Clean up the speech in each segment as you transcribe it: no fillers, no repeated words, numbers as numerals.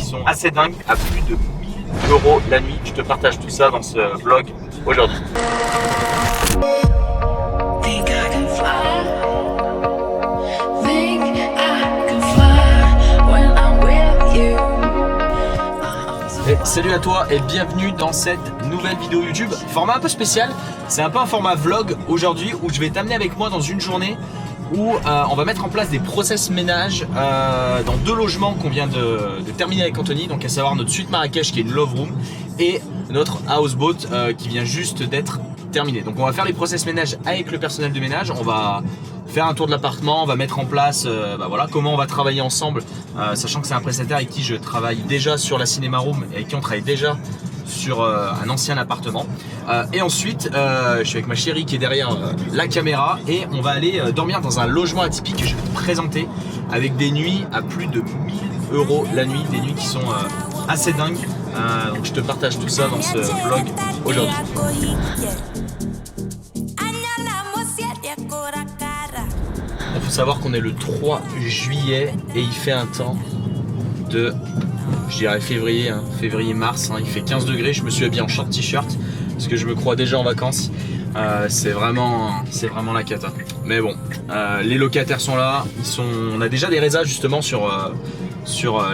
sont assez dingues, à plus de 1000 € la nuit. Je te partage tout ça dans ce vlog aujourd'hui. Et salut à toi et bienvenue dans cette nouvelle vidéo YouTube. Format un peu spécial, c'est un peu un format vlog aujourd'hui où je vais t'amener avec moi dans une journée où on va mettre en place des process ménage dans deux logements qu'on vient de terminer avec Anthony, donc à savoir notre suite Marrakech qui est une love room et notre houseboat qui vient juste d'être terminé. Donc on va faire les process ménage avec le personnel de ménage, on va faire un tour de l'appartement, on va mettre en place voilà, comment on va travailler ensemble, sachant que c'est un prestataire avec qui je travaille déjà sur la cinéma room et avec qui on travaille déjà sur un ancien appartement. Et ensuite, je suis avec ma chérie qui est derrière la caméra et on va aller dormir dans un logement atypique que je vais te présenter avec des nuits à plus de 1000 € la nuit, des nuits qui sont assez dingues. Donc je te partage tout ça dans ce vlog aujourd'hui. Il faut savoir qu'on est le 3 juillet et il fait un temps de, je dirais février, hein, février-mars, hein, il fait 15 degrés, je me suis habillé en short t-shirt parce que je me crois déjà en vacances. C'est vraiment la cata. Mais bon, les locataires sont là, on a déjà des résas justement sur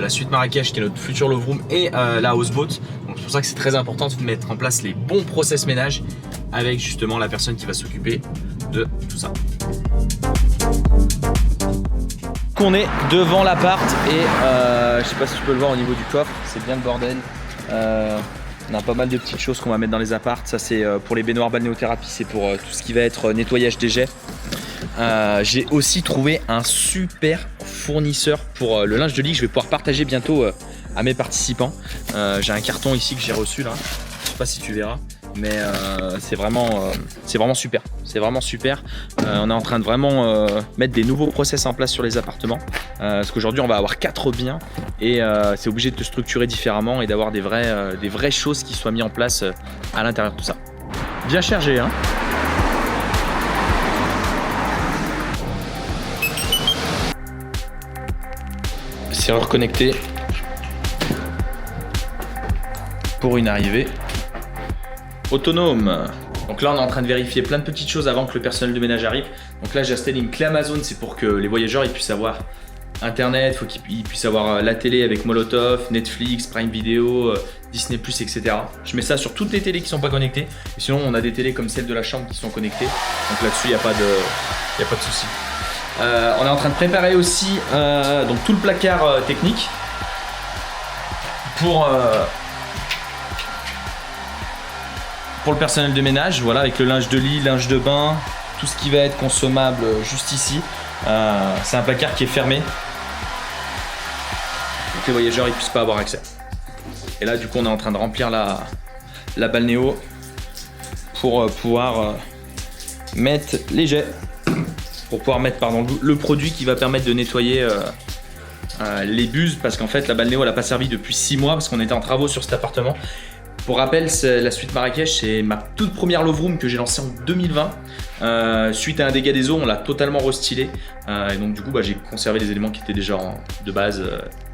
la suite Marrakech qui est notre future love room et la houseboat. Donc c'est pour ça que c'est très important de mettre en place les bons process ménage avec justement la personne qui va s'occuper de tout ça. On est devant l'appart et je sais pas si tu peux le voir au niveau du coffre, c'est bien le bordel. On a pas mal de petites choses qu'on va mettre dans les apparts. Ça c'est pour les baignoires balnéothérapie, c'est pour tout ce qui va être nettoyage des jets. J'ai aussi trouvé un super fournisseur pour le linge de lit que je vais pouvoir partager bientôt à mes participants. J'ai un carton ici que j'ai reçu là, je sais pas si tu verras. Mais c'est vraiment super, c'est vraiment super. On est en train de vraiment mettre des nouveaux process en place sur les appartements parce qu'aujourd'hui on va avoir 4 biens et c'est obligé de te structurer différemment et d'avoir des vraies choses qui soient mises en place à l'intérieur de tout ça. Bien chargé hein. Serrure connectée pour une arrivée autonome. Donc là on est en train de vérifier plein de petites choses avant que le personnel de ménage arrive. Donc là j'ai installé une clé Amazon, c'est pour que les voyageurs ils puissent avoir internet, il faut qu'ils puissent avoir la télé avec Molotov, Netflix, Prime Video, Disney+, etc. Je mets ça sur toutes les télés qui ne sont pas connectées. Et sinon on a des télés comme celle de la chambre qui sont connectées. Donc là-dessus il n'y a pas de souci. On est en train de préparer aussi donc tout le placard technique pour le personnel de ménage, voilà, avec le linge de lit, linge de bain, tout ce qui va être consommable juste ici. C'est un placard qui est fermé, donc les voyageurs ils puissent pas avoir accès. Et là du coup on est en train de remplir la balnéo pour pouvoir mettre les jets, pour pouvoir mettre le produit qui va permettre de nettoyer les buses, parce qu'en fait la balnéo elle n'a pas servi depuis 6 mois parce qu'on était en travaux sur cet appartement. Pour rappel, la suite Marrakech, c'est ma toute première love room que j'ai lancée en 2020. Suite à un dégât des eaux, on l'a totalement restylé. Et donc du coup, j'ai conservé les éléments qui étaient déjà de base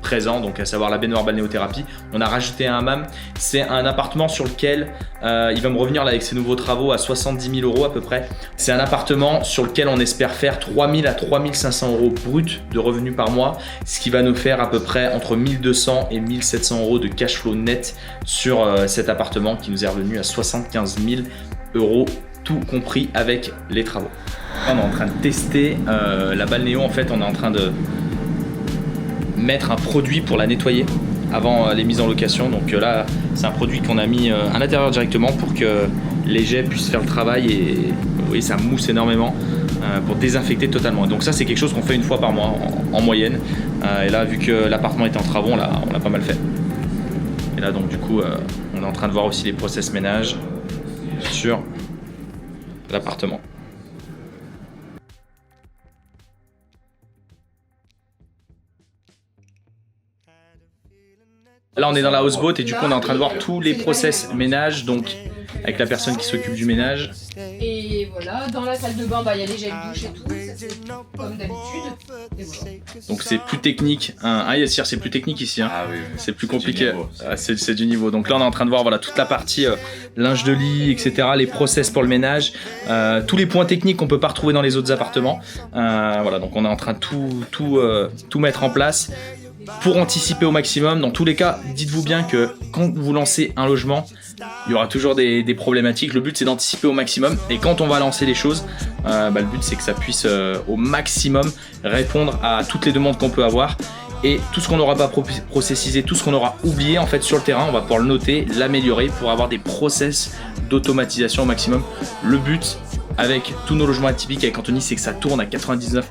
présents, donc à savoir la baignoire balnéothérapie. On a rajouté un hammam. C'est un appartement sur lequel il va me revenir là, avec ses nouveaux travaux à 70 000 € à peu près. C'est un appartement sur lequel on espère faire 3 000 à 3 500 € brut de revenus par mois, ce qui va nous faire à peu près entre 1 200 et 1 700 € de cash flow net sur cet appartement qui nous est revenu à 75 000 €, tout compris avec les travaux. On est en train de tester la balnéo. En fait, on est en train de mettre un produit pour la nettoyer avant les mises en location. Donc là, c'est un produit qu'on a mis à l'intérieur directement pour que les jets puissent faire le travail et vous voyez, ça mousse énormément pour désinfecter totalement. Donc ça, c'est quelque chose qu'on fait une fois par mois en moyenne. Et là, vu que l'appartement était en travaux, on l'a pas mal fait. Et là, donc du coup, on est en train de voir aussi les process ménage sur l'appartement. Là on est dans la houseboat et du coup on est en train de voir tous les process ménage. Donc avec la personne qui s'occupe du ménage. Et voilà, dans la salle de bain, il y a les gels douche et tout, ça c'est comme d'habitude. Et voilà. Donc c'est plus technique. Ah Yassir, c'est plus technique ici. Hein. Ah oui, c'est plus compliqué. C'est du niveau. Donc là on est en train de voir voilà, toute la partie linge de lit, etc. Les process pour le ménage. Tous les points techniques qu'on peut pas retrouver dans les autres appartements. Voilà, donc on est en train de tout mettre en place pour anticiper au maximum. Dans tous les cas, dites-vous bien que quand vous lancez un logement, il y aura toujours des problématiques. Le but c'est d'anticiper au maximum et quand on va lancer les choses, le but c'est que ça puisse au maximum répondre à toutes les demandes qu'on peut avoir. Et tout ce qu'on n'aura pas processisé, tout ce qu'on aura oublié en fait sur le terrain, on va pouvoir le noter, l'améliorer pour avoir des process d'automatisation au maximum. Le but avec tous nos logements atypiques avec Anthony, c'est que ça tourne à 99%.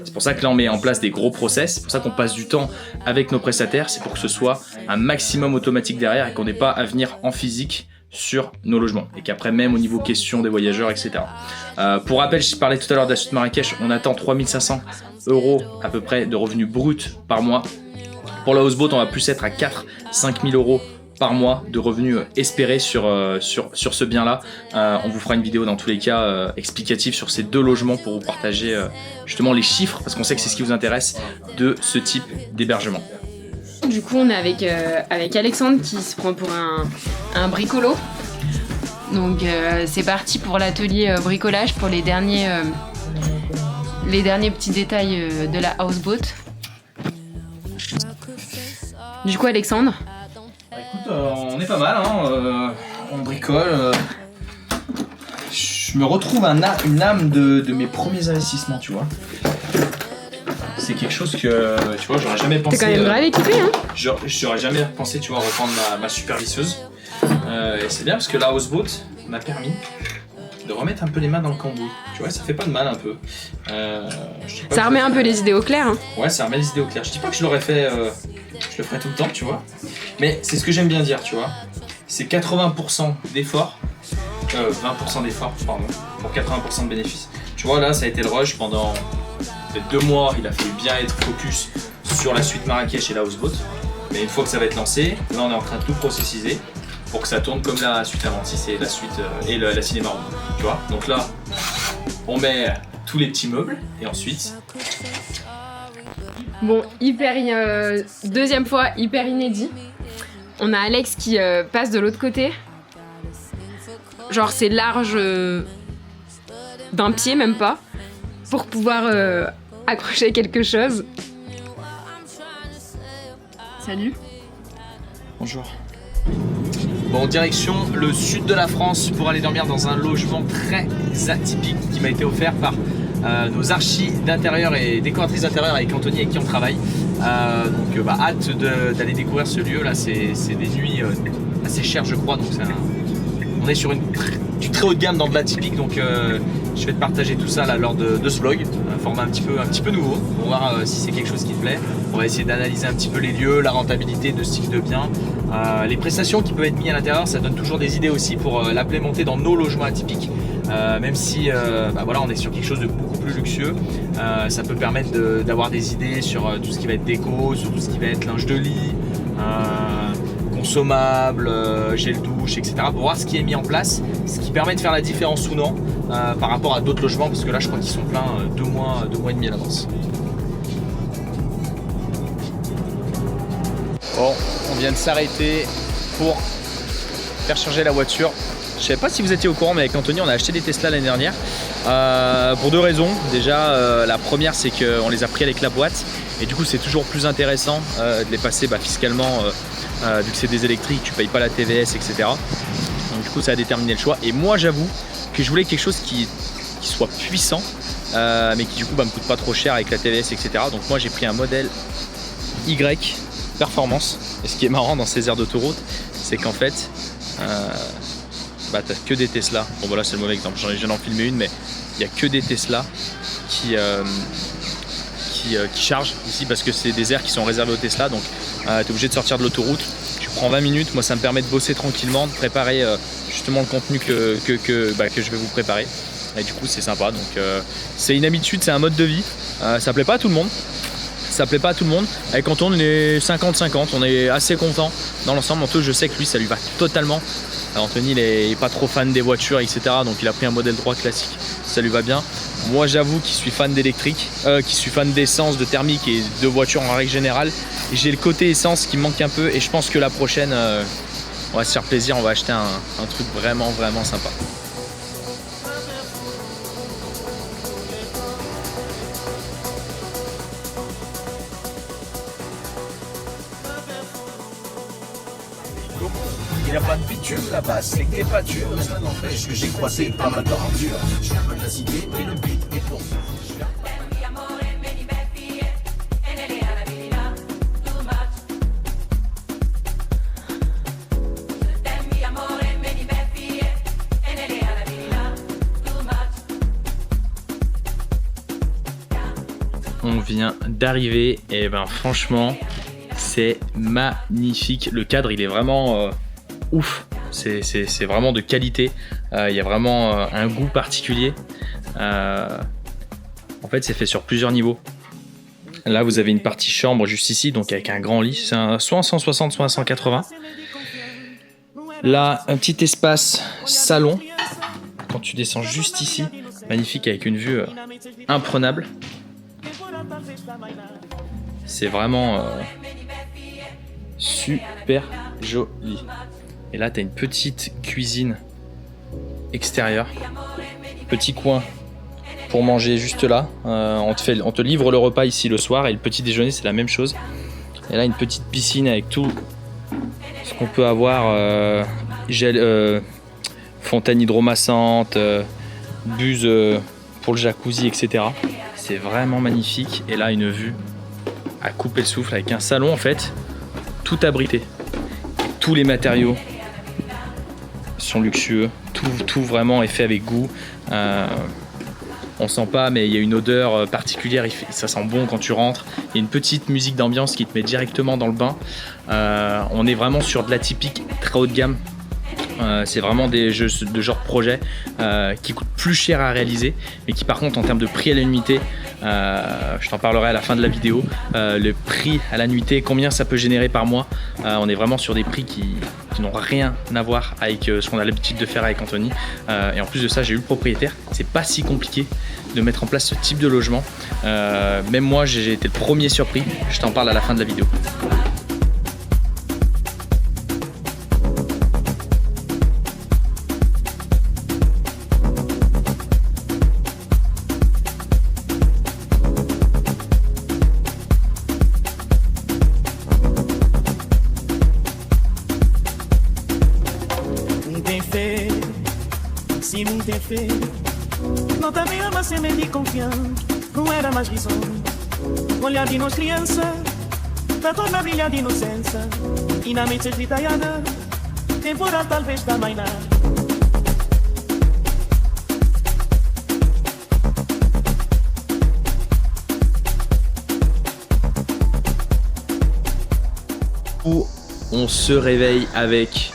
C'est pour ça que là on met en place des gros process, c'est pour ça qu'on passe du temps avec nos prestataires, c'est pour que ce soit un maximum automatique derrière et qu'on n'ait pas à venir en physique sur nos logements et qu'après même au niveau question des voyageurs, etc. Pour rappel, je parlais tout à l'heure de la suite Marrakech, on attend 3500 € à peu près de revenus bruts par mois. Pour la houseboat, on va plus être à 4-5 000 € par mois de revenus espérés sur ce bien-là. On vous fera une vidéo dans tous les cas explicative sur ces deux logements pour vous partager justement les chiffres parce qu'on sait que c'est ce qui vous intéresse de ce type d'hébergement. Du coup, on est avec Alexandre qui se prend pour un bricolo. Donc, c'est parti pour l'atelier bricolage pour les derniers petits détails de la houseboat. Du coup, Alexandre. Écoute, on est pas mal, hein, on bricole. Je me retrouve une âme de mes premiers investissements, tu vois. C'est quelque chose que, tu vois, j'aurais jamais pensé. T'es quand même grave équipé, hein. J'aurais jamais pensé, tu vois, reprendre ma supervisseuse. Et c'est bien parce que la houseboat m'a permis de remettre un peu les mains dans le cambouis. Tu vois, ça fait pas de mal un peu. Ça remet un peu les idées au clair. Hein. Ouais, ça remet les idées au clair. Je dis pas que je l'aurais fait, je le ferai tout le temps, tu vois. Mais c'est ce que j'aime bien dire, tu vois. C'est 80% d'efforts, 20% d'efforts, pardon, pour 80% de bénéfices. Tu vois, là, ça a été le rush pendant peut-être 2 mois. Il a fallu bien être focus sur la suite Marrakech et la houseboat. Mais une fois que ça va être lancé, là, on est en train de tout processiser pour que ça tourne comme la suite Aventis et la suite et la cinéma room, tu vois. Donc là, on met tous les petits meubles et ensuite. Bon, deuxième fois hyper inédit. On a Alex qui passe de l'autre côté. Genre c'est large d'un pied même pas pour pouvoir accrocher quelque chose. Salut. Bonjour. Bon, direction le sud de la France pour aller dormir dans un logement très atypique qui m'a été offert par nos archis d'intérieur et décoratrices d'intérieur avec Anthony avec qui on travaille. Donc hâte d'aller découvrir ce lieu là, c'est des nuits assez chères je crois, donc on est sur du très haut de gamme dans de l'atypique, donc je vais te partager tout ça là lors de ce vlog, un format un petit peu nouveau, on va voir si c'est quelque chose qui te plaît. On va essayer d'analyser un petit peu les lieux, la rentabilité de ce type de bien, les prestations qui peuvent être mises à l'intérieur, ça donne toujours des idées aussi pour l'implémenter dans nos logements atypiques. Même si voilà, on est sur quelque chose de beaucoup plus luxueux, ça peut permettre d'avoir des idées sur tout ce qui va être déco, sur tout ce qui va être linge de lit, consommable, gel douche, etc. pour voir ce qui est mis en place, ce qui permet de faire la différence ou non par rapport à d'autres logements, parce que là je crois qu'ils sont pleins 2 mois et demi à l'avance. Bon, on vient de s'arrêter pour faire charger la voiture. Je sais pas si vous étiez au courant, mais avec Anthony on a acheté des Tesla l'année dernière pour 2 raisons. Déjà la première c'est qu'on les a pris avec la boîte et du coup c'est toujours plus intéressant de les passer fiscalement vu que c'est des électriques, tu payes pas la TVS, etc. Donc du coup ça a déterminé le choix. Et moi j'avoue que je voulais quelque chose qui soit puissant mais qui du coup me coûte pas trop cher avec la TVS, etc. Donc moi j'ai pris un modèle Y performance. Et ce qui est marrant dans ces aires d'autoroute, c'est qu'en fait t'as que des Tesla. Bon voilà, c'est le mauvais exemple, j'en ai filmé une, mais il n'y a que des Tesla qui chargent ici parce que c'est des aires qui sont réservées aux Tesla. Donc tu es obligé de sortir de l'autoroute, tu prends 20 minutes, moi ça me permet de bosser tranquillement, de préparer justement le contenu que je vais vous préparer. Et du coup c'est sympa, donc c'est une habitude, c'est un mode de vie, ça plaît pas à tout le monde. ça plaît pas à tout le monde. Avec Antoine, on est 50-50, on est assez content dans l'ensemble. Antoine, je sais que lui, ça lui va totalement. Alors, Anthony, il est pas trop fan des voitures, etc. Donc il a pris un modèle 3 classique, ça lui va bien. Moi, j'avoue qu'il suis fan d'électrique, qui suis fan d'essence, de thermique et de voitures en règle générale. Et j'ai le côté essence qui me manque un peu et je pense que la prochaine, on va se faire plaisir, on va acheter un truc vraiment sympa. Il n'y a pas de bitume là-bas, c'est que t'es pas dur. Ça n'empêche que j'ai croisé pas mal d'aventures. Je viens de la cité et le beat est pour vous. On vient d'arriver et ben franchement c'est magnifique. Le cadre il est vraiment ouf, c'est vraiment de qualité. Il y a vraiment un goût particulier. En fait c'est fait sur plusieurs niveaux. Là vous avez une partie chambre juste ici, donc avec un grand lit, c'est soit un 160 soit un 180. Là un petit espace salon. Quand tu descends juste ici, magnifique avec une vue imprenable. C'est vraiment super joli. Et là, tu as une petite cuisine extérieure. Petit coin pour manger juste là. On te livre le repas ici le soir et le petit déjeuner, c'est la même chose. Et là, une petite piscine avec tout ce qu'on peut avoir. Fontaine hydromassante, buse pour le jacuzzi, etc. C'est vraiment magnifique. Et là, une vue à couper le souffle avec un salon en fait tout abrité. Tous les matériaux sont luxueux. Tout vraiment est fait avec goût. On sent pas, mais il y a une odeur particulière. Ça sent bon quand tu rentres. Il y a une petite musique d'ambiance qui te met directement dans le bain. On est vraiment sur de l'atypique très haut de gamme. C'est vraiment des jeux de genre projet qui coûtent plus cher à réaliser, mais qui par contre en termes de prix à la nuitée, je t'en parlerai à la fin de la vidéo, le prix à la nuitée, combien ça peut générer par mois, on est vraiment sur des prix qui n'ont rien à voir avec ce qu'on a l'habitude de faire avec Anthony. Et en plus de ça, j'ai eu le propriétaire, c'est pas si compliqué de mettre en place ce type de logement. Même moi, j'ai été le premier surpris, je t'en parle à la fin de la vidéo. Se não tem fé, não também ama ser meio de confiança. Não era mais visão, olhar de nós criança, da torna brilhar de inocência. E na mente esgritaiada, temporal talvez também não. Où on se réveille avec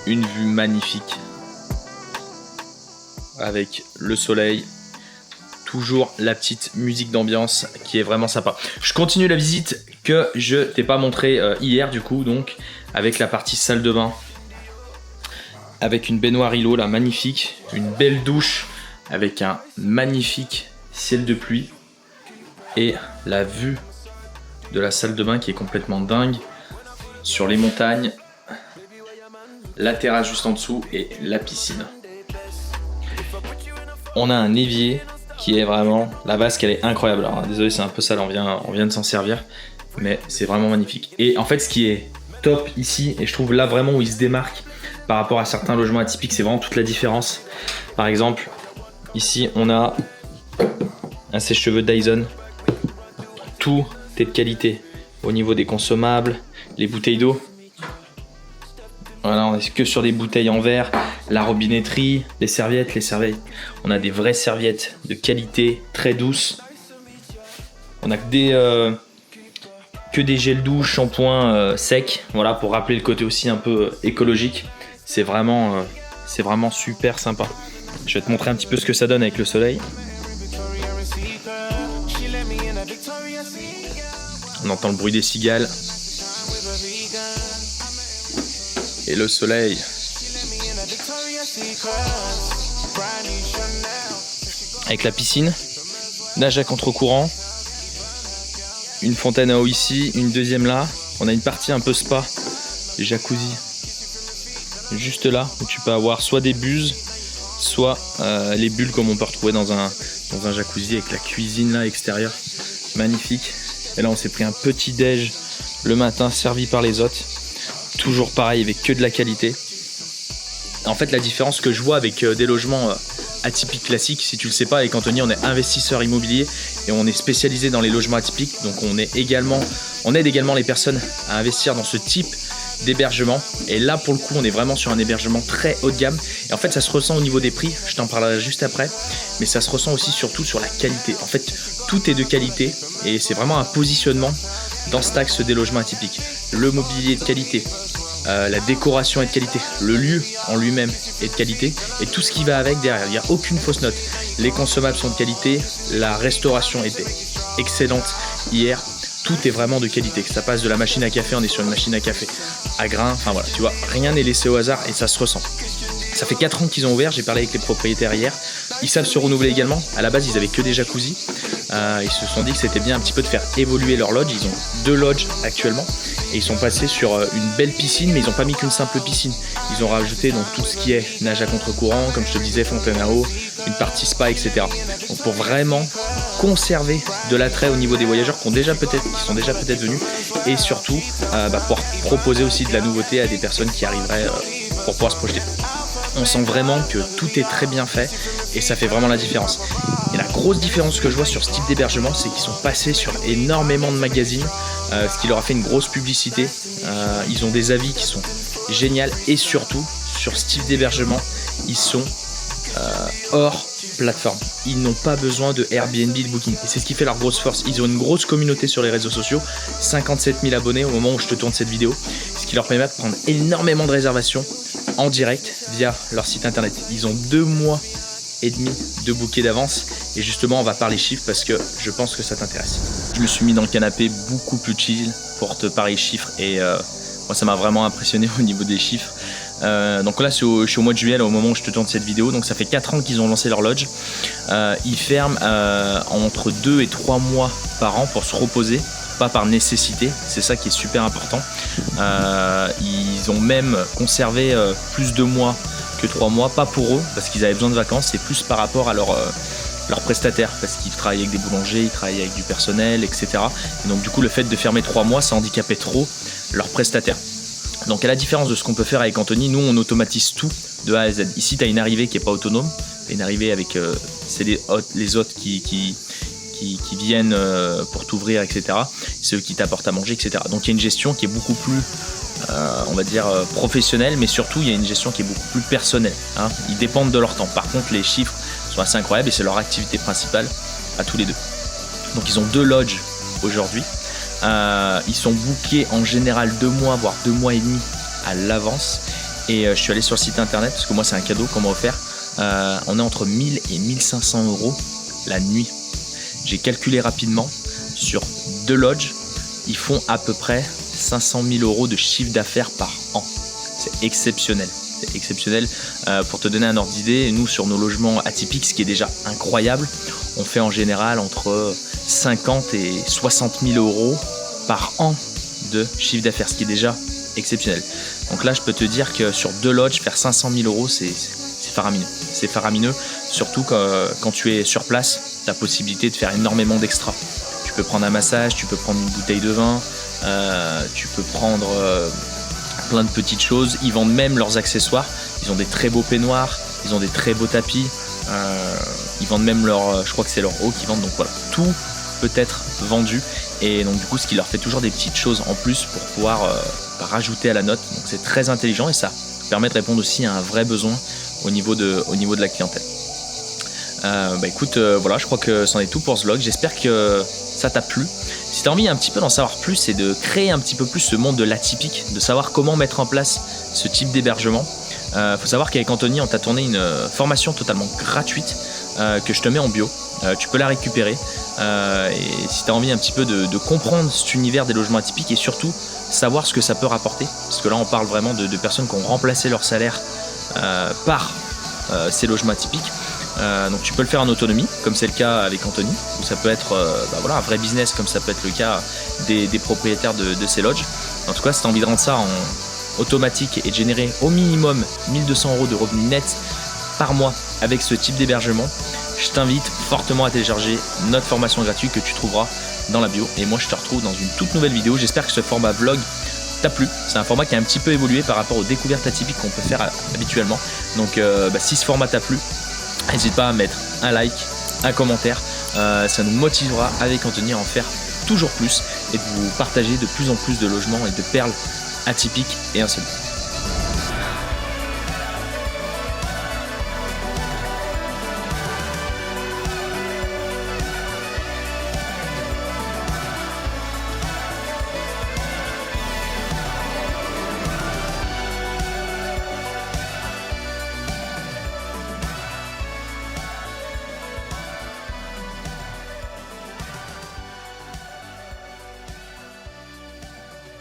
une vue magnifique. Avec le soleil, toujours la petite musique d'ambiance qui est vraiment sympa. Je continue la visite que je t'ai pas montré hier du coup, donc avec la partie salle de bain, avec une baignoire îlot là magnifique, une belle douche avec un magnifique ciel de pluie et la vue de la salle de bain qui est complètement dingue sur les montagnes, la terrasse juste en dessous et la piscine. On a un évier qui est vraiment, la vasque elle est incroyable. Alors désolé, c'est un peu sale, on vient de s'en servir, mais c'est vraiment magnifique. Et en fait ce qui est top ici, et je trouve là vraiment où il se démarque par rapport à certains logements atypiques, c'est vraiment toute la différence. Par exemple, ici on a un sèche-cheveux Dyson, tout est de qualité au niveau des consommables, les bouteilles d'eau. Voilà, on est que sur des bouteilles en verre, la robinetterie, les serviettes. On a des vraies serviettes de qualité, très douces. On a que des gels douche, shampoings secs, voilà, pour rappeler le côté aussi un peu écologique. C'est vraiment super sympa. Je vais te montrer un petit peu ce que ça donne avec le soleil. On entend le bruit des cigales. Et le soleil. Avec la piscine, nage à contre-courant, une fontaine à eau ici, une deuxième là. On a une partie un peu spa, des jacuzzi. Juste là, où tu peux avoir soit des buses, soit les bulles comme on peut retrouver dans un jacuzzi avec la cuisine là extérieure. Magnifique. Et là on s'est pris un petit déj le matin servi par les hôtes. Toujours pareil avec que de la qualité. En fait la différence que je vois avec des logements atypiques classiques, si tu le sais pas, avec Anthony on est investisseur immobilier et on est spécialisé dans les logements atypiques. Donc on aide également les personnes à investir dans ce type d'hébergement. Et là pour le coup on est vraiment sur un hébergement très haut de gamme. Et en fait ça se ressent au niveau des prix, je t'en parlerai juste après. Mais ça se ressent aussi surtout sur la qualité. En fait tout est de qualité et c'est vraiment un positionnement dans cet axe des logements atypiques. Le mobilier est de qualité, la décoration est de qualité, le lieu en lui-même est de qualité et tout ce qui va avec derrière, il n'y a aucune fausse note. Les consommables sont de qualité, la restauration était excellente hier, tout est vraiment de qualité. Que ça passe de la machine à café, on est sur une machine à café à grains, enfin voilà, tu vois, rien n'est laissé au hasard et ça se ressent. Ça fait 4 ans qu'ils ont ouvert, j'ai parlé avec les propriétaires hier, ils savent se renouveler également. À la base ils avaient que des jacuzzis, ils se sont dit que c'était bien un petit peu de faire évoluer leur lodge. Ils ont 2 lodges actuellement et ils sont passés sur une belle piscine, mais ils n'ont pas mis qu'une simple piscine. Ils ont rajouté donc tout ce qui est nage à contre-courant, comme je te disais, fontaine à eau, une partie spa, etc. Donc pour vraiment conserver de l'attrait au niveau des voyageurs qui sont déjà peut-être venus et surtout pouvoir proposer aussi de la nouveauté à des personnes qui arriveraient pour pouvoir se projeter. On sent vraiment que tout est très bien fait et ça fait vraiment la différence. Et la grosse différence que je vois sur ce type d'hébergement, c'est qu'ils sont passés sur énormément de magazines, ce qui leur a fait une grosse publicité. Ils ont des avis qui sont géniaux et surtout, sur ce type d'hébergement, ils sont hors plateforme. Ils n'ont pas besoin de Airbnb, de Booking. Et c'est ce qui fait leur grosse force. Ils ont une grosse communauté sur les réseaux sociaux, 57 000 abonnés au moment où je te tourne cette vidéo, ce qui leur permet de prendre énormément de réservations en direct via leur site internet. Ils ont 2 mois et demi de bouquet d'avance et justement on va parler chiffres parce que je pense que ça t'intéresse. Je me suis mis dans le canapé beaucoup plus chill pour te parler chiffres et moi ça m'a vraiment impressionné au niveau des chiffres. Donc là je suis au mois de juillet là, au moment où je te tourne cette vidéo, donc ça fait 4 ans qu'ils ont lancé leur lodge. Ils ferment entre 2 et 3 mois par an pour se reposer, pas par nécessité, c'est ça qui est super important. Ils ont même conservé plus de mois que 3 mois, pas pour eux parce qu'ils avaient besoin de vacances, c'est plus par rapport à leurs prestataires parce qu'ils travaillent avec des boulangers, ils travaillent avec du personnel, etc. Et donc du coup le fait de fermer 3 mois ça handicapait trop leurs prestataires. Donc à la différence de ce qu'on peut faire avec Anthony, nous on automatise tout de A à Z. Ici tu as une arrivée qui n'est pas autonome, tu as une arrivée avec c'est les hôtes qui viennent pour t'ouvrir, etc. C'est eux qui t'apportent à manger, etc. Donc il y a une gestion qui est beaucoup plus, on va dire, professionnelle, mais surtout il y a une gestion qui est beaucoup plus personnelle. Hein. Ils dépendent de leur temps. Par contre, les chiffres sont assez incroyables et c'est leur activité principale à tous les deux. Donc ils ont 2 lodges aujourd'hui. Ils sont bookés en général 2 mois, voire 2 mois et demi à l'avance. Et je suis allé sur le site internet parce que moi c'est un cadeau qu'on m'a offert. On est entre 1000 et 1500 € la nuit. J'ai calculé rapidement, sur 2 lodges, ils font à peu près 500 000 € de chiffre d'affaires par an. C'est exceptionnel. C'est exceptionnel. Pour te donner un ordre d'idée, nous sur nos logements atypiques, ce qui est déjà incroyable, on fait en général entre 50 et 60 000 € par an de chiffre d'affaires, ce qui est déjà exceptionnel. Donc là, je peux te dire que sur 2 lodges, faire 500 000 €, c'est faramineux. C'est faramineux, surtout quand tu es sur place, tu as la possibilité de faire énormément d'extras. Tu peux prendre un massage, tu peux prendre une bouteille de vin, tu peux prendre plein de petites choses. Ils vendent même leurs accessoires. Ils ont des très beaux peignoirs, ils ont des très beaux tapis. Ils vendent même je crois que c'est leur eau qu'ils vendent. Donc voilà, tout peut être vendu. Et donc du coup, ce qui leur fait toujours des petites choses en plus pour pouvoir rajouter à la note. Donc c'est très intelligent et ça permet de répondre aussi à un vrai besoin au niveau de la clientèle. Écoute, voilà, je crois que c'en est tout pour ce vlog. J'espère que ça t'a plu. Si tu as envie un petit peu d'en savoir plus et de créer un petit peu plus ce monde de l'atypique, de savoir comment mettre en place ce type d'hébergement, faut savoir qu'avec Anthony, on t'a tourné une formation totalement gratuite que je te mets en bio. tu peux la récupérer. Et si tu as envie un petit peu de comprendre cet univers des logements atypiques et surtout savoir ce que ça peut rapporter, parce que là on parle vraiment de personnes qui ont remplacé leur salaire par ces logements atypiques. Donc tu peux le faire en autonomie, comme c'est le cas avec Anthony, ou ça peut être voilà, un vrai business, comme ça peut être le cas des propriétaires de ces lodges. En tout cas, si tu as envie de rendre ça en automatique et de générer au minimum 1 200 € de revenus nets par mois avec ce type d'hébergement, je t'invite fortement à télécharger notre formation gratuite que tu trouveras dans la bio. Et moi, je te retrouve dans une toute nouvelle vidéo. J'espère que ce format vlog t'a plu. C'est un format qui a un petit peu évolué par rapport aux découvertes atypiques qu'on peut faire habituellement. Donc, si ce format t'a plu, n'hésite pas à mettre un like, un commentaire. Ça nous motivera avec Anthony à en faire toujours plus et de vous partager de plus en plus de logements et de perles atypiques et insolites.